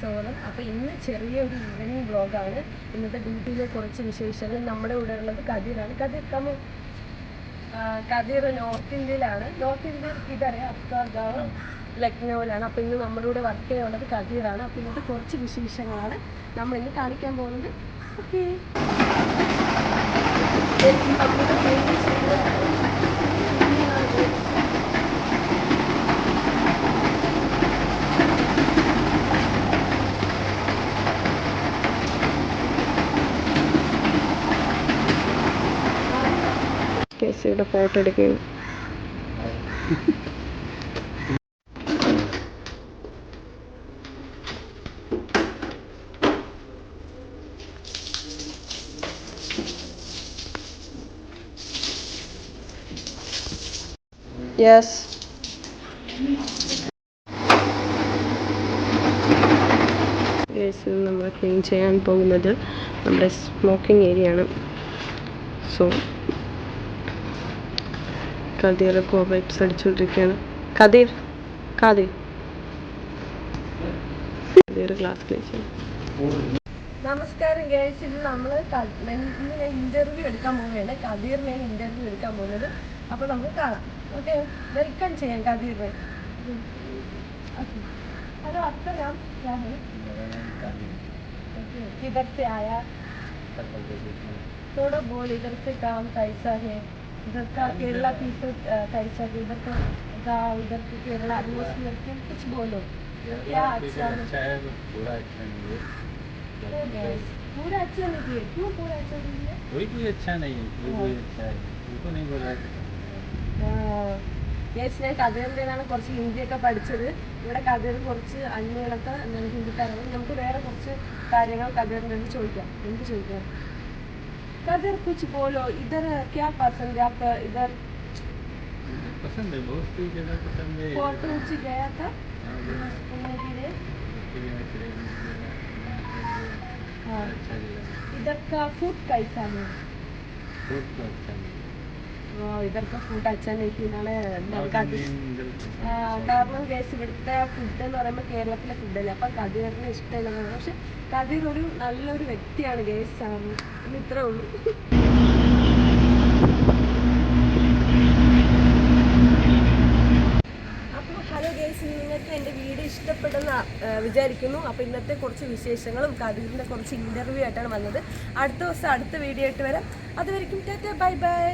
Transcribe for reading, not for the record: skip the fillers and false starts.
സോളം. അപ്പോൾ ഇന്ന് ചെറിയൊരു ഈവനിങ് വ്ളോഗാണ്. ഇന്നത്തെ ഡ്യൂട്ടിയിലെ കുറച്ച് വിശേഷങ്ങൾ. നമ്മുടെ കൂടെ ഉള്ളത് കതിറാണ്. കതിർ നോർത്ത് ഇന്ത്യയിലാണ്. നോർത്ത് ഇന്ത്യയിൽ ഇതറിയാം, അഫ്ഗാർഗാവ് ലക്നൌവിലാണ്. അപ്പോൾ ഇന്ന് നമ്മുടെ കൂടെ വർക്ക് ചെയ്യാനുള്ളത് കതിറാണ്. അപ്പോൾ ഇന്നത്തെ കുറച്ച് വിശേഷങ്ങളാണ് നമ്മൾ ഇന്ന് കാണിക്കാൻ പോകുന്നത്. ഓക്കെ, കേസിയുടെ ഫോട്ടോ എടുക്കുകയാണ്. യെസ്, നമ്മൾ ക്ലീൻ ചെയ്യാൻ പോകുന്നത് നമ്മുടെ സ്മോക്കിംഗ് ഏരിയ ആണ്. സോ കദീർ കോവൈറ്റ്സ് അടിച്ചുകൊണ്ടിരിക്കുകയാണ്. കദീർ ക്ലാസ് ക്ലീൻ ചെയ്യും. നമസ്കാരം ഗൈസ്, ഇത് നമ്മൾ ഇന്ന് ഞാൻ ഇൻ്റർവ്യൂ എടുക്കാൻ പോവുകയാണ്. കദീറിനെ ഇൻ്റർവ്യൂ എടുക്കാൻ പോകുന്നത്. അപ്പോൾ നമുക്ക് കാണാം. ഓക്കെ, വെൽക്കം ചെയ്യാം കദീറിനെ. हेलो, आपका नाम क्या है? किधर से आया? थोड़ा बोल, इधर से काम कैसा है? इधर का केरला पीपल कैसा है? इधर का गाँव, इधर के केरला एटमोसफियर के कुछ बोलो. क्या अच्छा है? पूरा अच्छा नहीं है. पूरा अच्छा नहीं है. क्यों पूरा अच्छा नहीं है? कोई अच्छा नहीं है. कोई अच्छा है उनको नहीं बोला. യെസ്, ഞാൻ കഥയുടെ നിന്നാണ് കുറച്ച് ഹിന്ദിയൊക്കെ പഠിച്ചത്. ഇവിടെ കഥയിൽ കുറച്ച് അന്യകളൊക്കെ ഹിന്ദിക്കാരാണ്. നമുക്ക് വേറെ കുറച്ച് കാര്യങ്ങൾ കഥയുടെ നിന്ന് ചോദിക്കാം. എന്ത് ചോദിക്കാം? कदर कुछ बोलो. इधर क्या पसंद है? आप इधर पसंद है, बहुत सी जगह पसंद है. फोटो से गया था घूमने के लिए. हाँ, इधर का फूड कैसा है? फूड तो अच्छा नहीं. इधर का ഫുഡ് अच्छा नहीं എന്നാണ് കാരണം കേസ് ഇവിടുത്തെ ഫുഡ് എന്ന് പറയുമ്പോൾ കേരളത്തിലെ ഫുഡല്ലേ. അപ്പം കദീറിന് ഇഷ്ടമില്ലെന്നാണ്. പക്ഷെ കദീർ ഒരു നല്ലൊരു വ്യക്തിയാണ് ഗേസ് ആണ്. ഇത്രേ ഉള്ളൂ. അപ്പോൾ ഹലോ ഗേസ്, നിങ്ങൾക്ക് എൻ്റെ വീഡിയോ ഇഷ്ടപ്പെടുന്ന വിചാരിക്കുന്നു. അപ്പോൾ ഇന്നത്തെ കുറച്ച് വിശേഷങ്ങളും കദീറിൻ്റെ കുറച്ച് ഇൻ്റർവ്യൂ ആയിട്ടാണ് വന്നത്. അടുത്ത ദിവസം അടുത്ത വീഡിയോ ആയിട്ട് വരാം. അതുവരെയും ടാറ്റാ, ബൈ ബൈ.